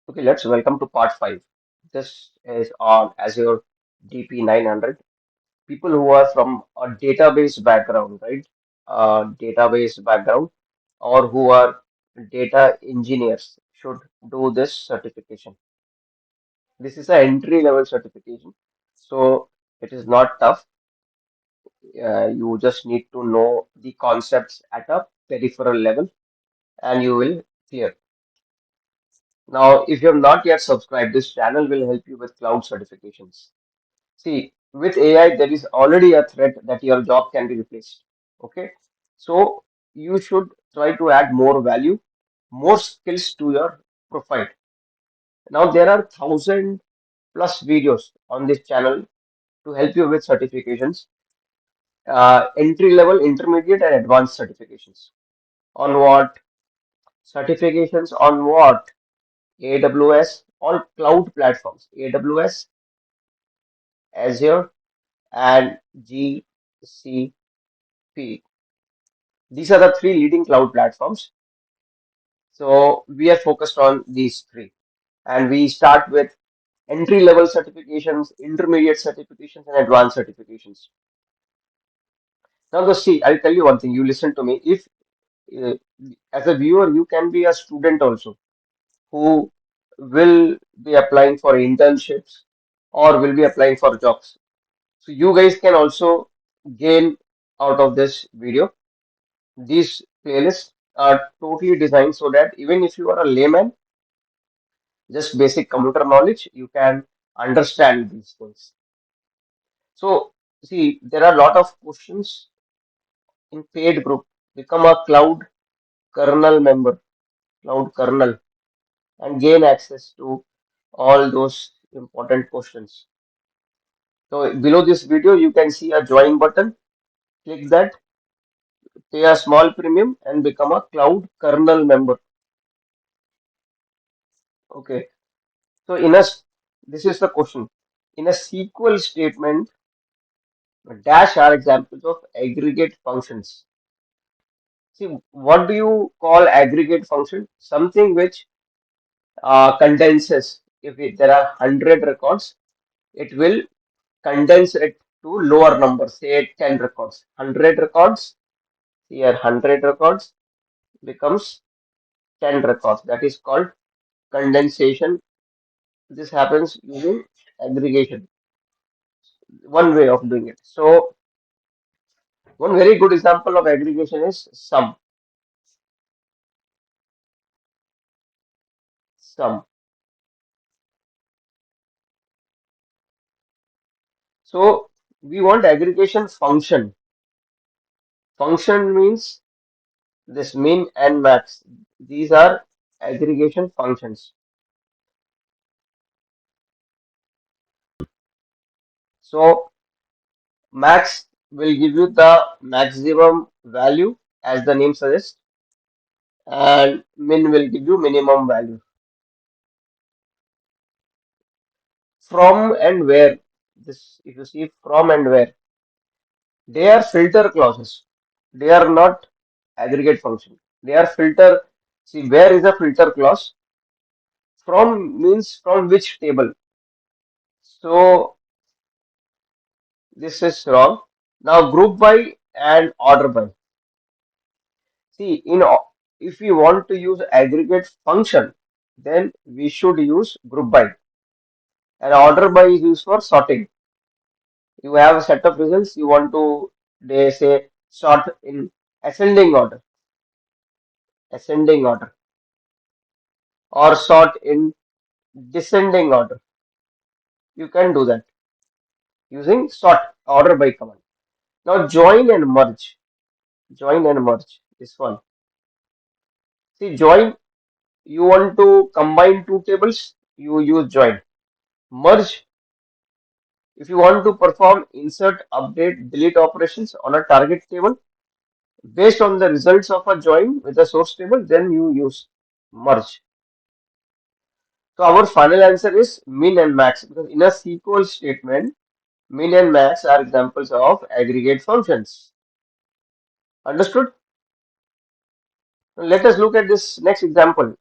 Okay, let's welcome to part 5. This is on Azure DP900. People who are from a database background, right? Database background, or who are data engineers should do this certification. This is an entry level certification, so it is not tough. You just need to know the concepts at a peripheral level and you will clear. Now, if you have not yet subscribed, this channel will help you with cloud certifications. See, with AI, there is already a threat that your job can be replaced. Okay, so you should try to add more value, more skills to your profile. Now, there are 1,000+ videos on this channel to help you with certifications, entry level, intermediate, and advanced certifications. On what? Certifications on what? AWS, all cloud platforms, AWS, Azure, and GCP. These are the three leading cloud platforms. So we are focused on these three. And we start with entry level certifications, intermediate certifications, and advanced certifications. Now, see, I'll tell you one thing. You listen to me. If uh, as a viewer, you can be a student also who will be applying for internships or will be applying for jobs. So you guys can also gain out of this video. These playlists are totally designed so that even if you are a layman, just basic computer knowledge, you can understand these things. So, see, there are a lot of questions in paid group. Become a cloud kernel, and gain access to all those important questions. So, below this video, you can see a join button. Click that, pay a small premium, and become a cloud kernel member. Okay. So, this is the question. In a SQL statement, dash are examples of aggregate functions. See, what do you call aggregate function? Something which condenses. If there are 100 records, it will condense it to lower numbers, say 10 records. 100 records, here 100 records becomes 10 records. That is called condensation. This happens using aggregation. One way of doing it. So, one very good example of aggregation is sum. So we want aggregation function. Function means this min and max. These are aggregation functions. So max will give you the maximum value as the name suggests, and min will give you minimum value. From and where, this if you see from and where, they are filter clauses. They are not aggregate function. They are filter. See, where is a filter clause? From means from which table. So this is wrong. Now group by and order by. See, if we want to use aggregate function, then we should use group by. And order by is used for sorting. You have a set of results. You want to, they say, sort in ascending order, or sort in descending order. You can do that using sort order by command. Now join and merge. Join and merge. This one. See, join, you want to combine two tables, you use join. Merge, if you want to perform insert, update, delete operations on a target table based on the results of a join with a source table, then you use merge. So our final answer is min and max, because in a SQL statement, min and max are examples of aggregate functions. Understood? Now let us look at this next example.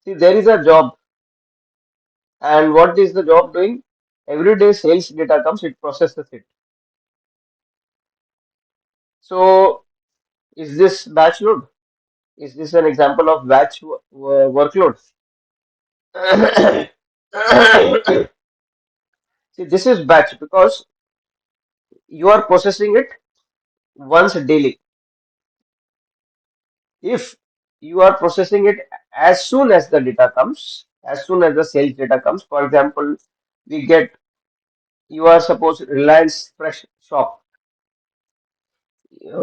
See, there is a job, and what is the job doing? Every day sales data comes, it processes it. So, is this batch load? Is this an example of batch workload? See, this is batch because you are processing it once daily. If you are processing it as soon as the data comes, as soon as the sales data comes, for example, we get you are supposed Reliance Fresh shop.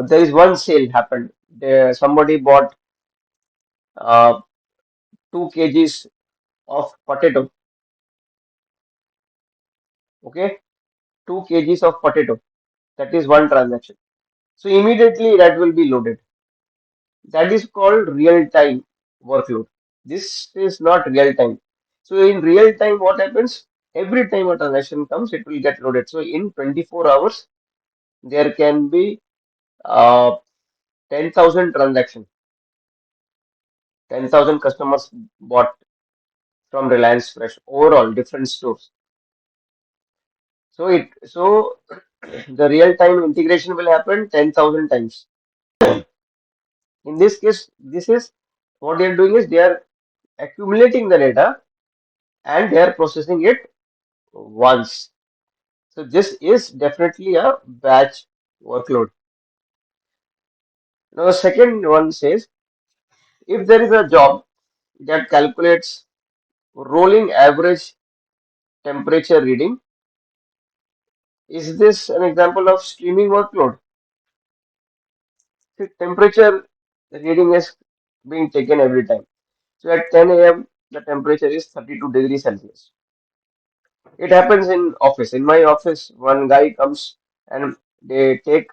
There is one sale happened. There, somebody bought uh, 2 kgs of potato. Okay, 2 kgs of potato. That is one transaction. So immediately that will be loaded. That is called real time workload. This is not real time. So in real time, what happens? Every time a transaction comes, it will get loaded. So in 24 hours, there can be 10,000 transactions. 10,000 customers bought from Reliance Fresh overall different stores. So the real time integration will happen 10,000 times. In this case, this is what they are doing is they are accumulating the data and they are processing it once. So this is definitely a batch workload. Now the second one says if there is a job that calculates rolling average temperature reading, is this an example of streaming workload? See, temperature reading is being taken every time. So at 10 a.m. the temperature is 32 degrees Celsius. It happens in office. In my office, one guy comes and they take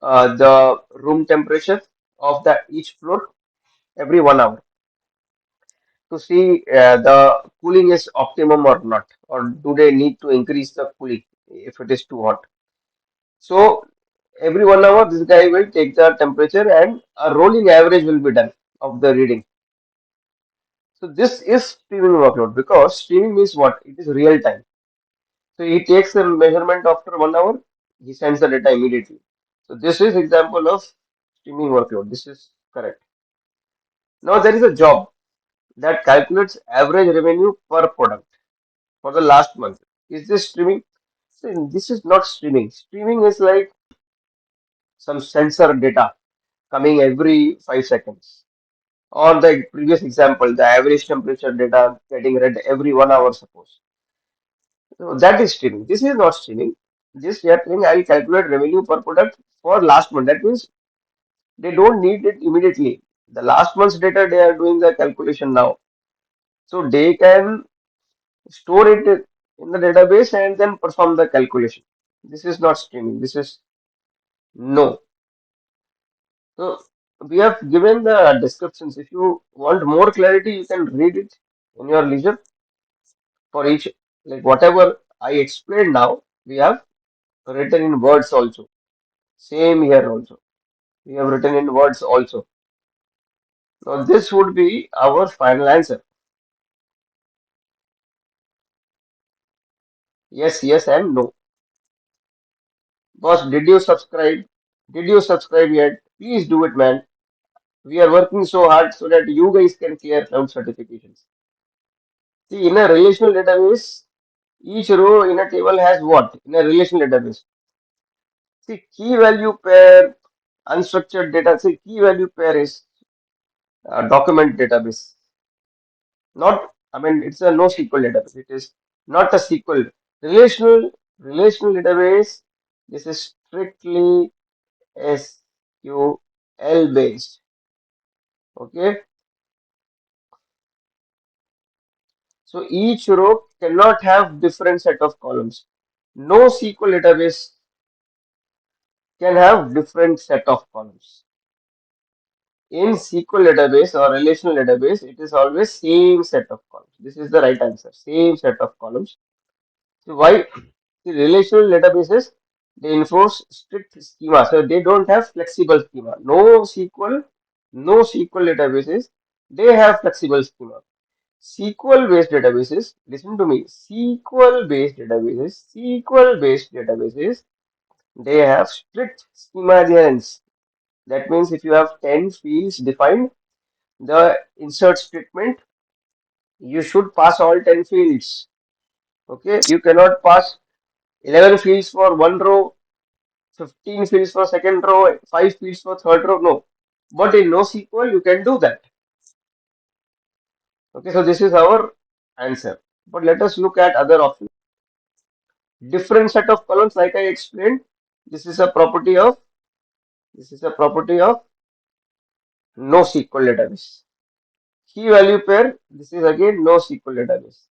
the room temperature of the each floor every 1 hour to see the cooling is optimum or not, or do they need to increase the cooling if it is too hot. So every 1 hour, this guy will take the temperature and a rolling average will be done of the reading. So this is streaming workload because streaming means what? It is real time. So he takes the measurement after 1 hour, he sends the data immediately. So this is example of streaming workload. This is correct. Now there is a job that calculates average revenue per product for the last month. Is this streaming? So this is not streaming. Streaming is like some sensor data coming every 5 seconds. Or the previous example, the average temperature data getting read every 1 hour, suppose. So that is streaming. This is not streaming. This they are saying I will calculate revenue per product for last month. That means they don't need it immediately. The last month's data they are doing the calculation now. So they can store it in the database and then perform the calculation. This is not streaming. This is no. So we have given the descriptions. If you want more clarity, you can read it in your leisure for each, like whatever I explained now, we have written in words also. Same here also. We have written in words also. Now this would be our final answer. Yes, yes, and no. Boss, did you subscribe? Did you subscribe yet? Please do it, man. We are working so hard so that you guys can clear cloud certifications. See, in a relational database, each row in a table has what? In a relational database. See, key value pair, unstructured data. See, key value pair is a document database. Not, I mean, it's a NoSQL database. It is not a SQL. Relational database. This is strictly SQL based. Okay. So each row cannot have different set of columns. No SQL database can have different set of columns. In SQL database or relational database, it is always same set of columns. This is the right answer. Same set of columns. So why the relational databases they enforce strict schema, so they don't have flexible schema. No SQL databases they have flexible schema. SQL-based databases, listen to me, SQL-based databases, they have strict schema adherence. That means if you have 10 fields defined, the insert statement, you should pass all 10 fields. Okay, you cannot pass 11 fields for one row, 15 fields for second row, 5 fields for third row. No. But in NoSQL, you can do that. Okay, so this is our answer. But let us look at other options. Different set of columns, like I explained. This is a property of this is a property of NoSQL database. Key value pair. This is again NoSQL database.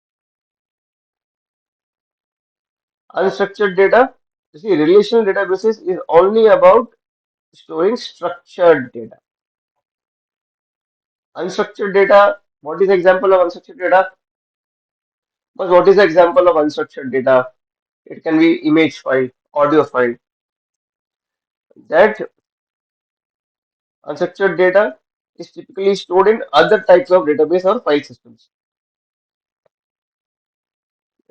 Unstructured data. You see, relational databases is only about storing structured data. Unstructured data. What is the example of unstructured data? But what is the example of unstructured data? It can be image file, audio file. That unstructured data is typically stored in other types of database or file systems,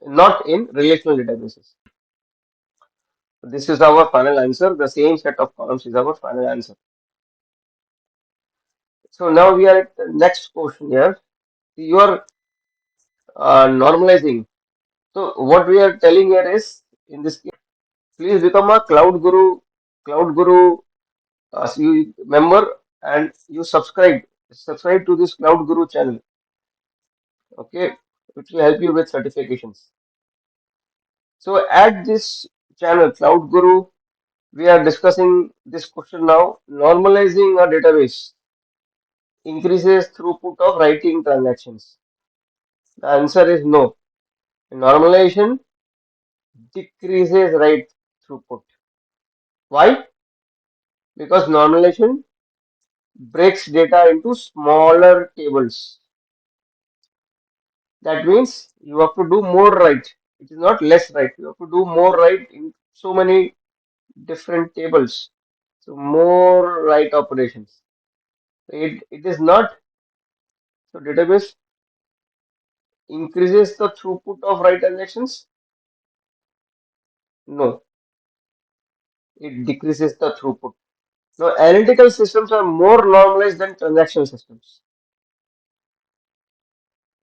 not in relational databases. This is our final answer. The same set of columns is our final answer. So now we are at the next question here. You are normalizing. So what we are telling here is, in this case, please become a Cloud Guru member, and you subscribe to this Cloud Guru channel. Okay, which will help you with certifications. So at this channel, Cloud Guru, we are discussing this question now. Normalizing a database increases throughput of writing transactions. The answer is no. Normalization decreases write throughput. Why? Because normalization breaks data into smaller tables. That means you have to do more write. It is not less write. You have to do more write in so many different tables. So more write operations. It is not. So database increases the throughput of write transactions. No, it decreases the throughput. Now analytical systems are more normalized than transactional systems.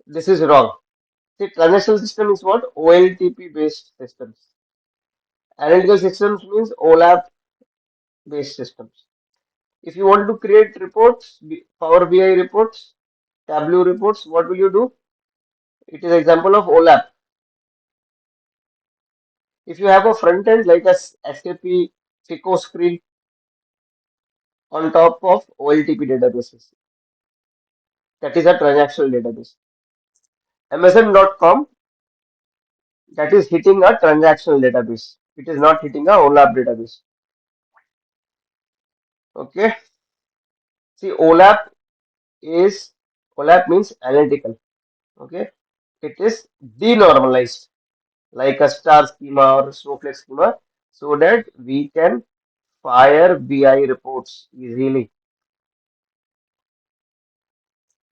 This is wrong. The transactional system is what? OLTP based systems. Analytical systems means OLAP based systems. If you want to create reports, Power BI reports, Tableau reports, what will you do? It is example of OLAP. If you have a front end like a SAP FICO screen on top of OLTP databases, that is a transactional database. Amazon.com, that is hitting a transactional database. It is not hitting a OLAP database. Okay. See, OLAP means analytical. Okay. It is denormalized like a star schema or snowflake schema so that we can fire BI reports easily.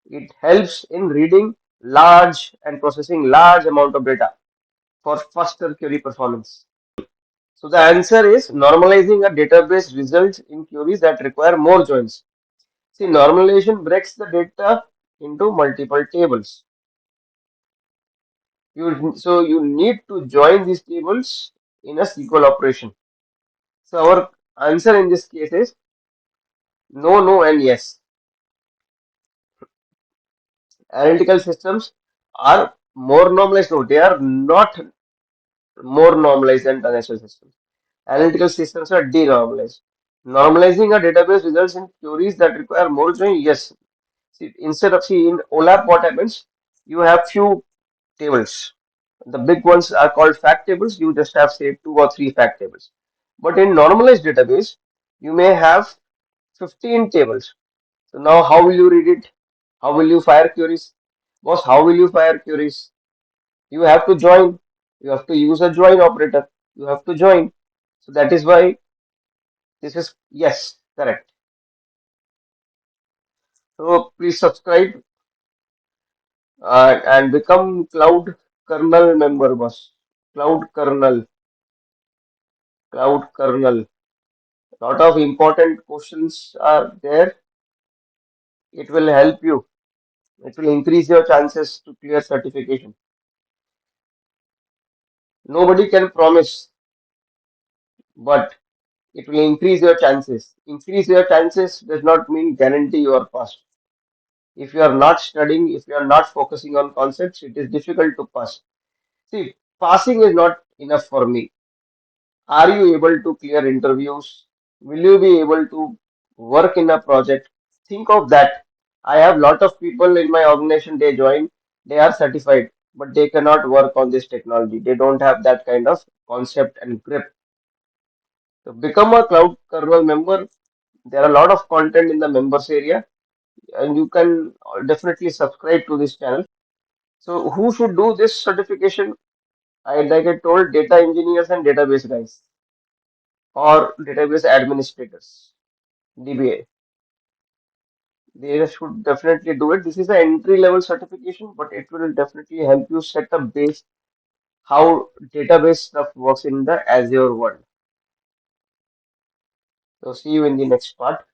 It helps in reading large and processing large amount of data for faster query performance. So the answer is normalizing a database results in queries that require more joins. See, normalization breaks the data into multiple tables. So you need to join these tables in a SQL operation. So our answer in this case is no, no, and yes. Analytical systems are more normalized. No, they are not more normalized than transactional systems. Analytical systems are denormalized. Normalizing a database results in queries that require more join. Yes. See, instead of in OLAP, what happens? You have few tables. The big ones are called fact tables. You just have say 2 or 3 fact tables. But in normalized database, you may have 15 tables. So now how will you read it? How will you fire queries? Boss, how will you fire queries? You have to join. You have to use a join operator. You have to join. So that is why this is yes, correct. So please subscribe and become cloud kernel member, boss. Cloud kernel, cloud kernel. Lot of important questions are there. It will help you. It will increase your chances to clear certification. Nobody can promise, but it will increase your chances. Increase your chances does not mean guarantee you are passed. If you are not studying, if you are not focusing on concepts, it is difficult to pass. See, passing is not enough for me. Are you able to clear interviews? Will you be able to work in a project? Think of that. I have lot of people in my organization, they join, they are certified, but they cannot work on this technology. They don't have that kind of concept and grip. So become a cloud kernel member. There are a lot of content in the members area, and you can definitely subscribe to this channel. So who should do this certification? Like I told, data engineers and database guys or database administrators, DBA. They should definitely do it. This is an entry level certification, but it will definitely help you set a base how database stuff works in the Azure world. So see you in the next part.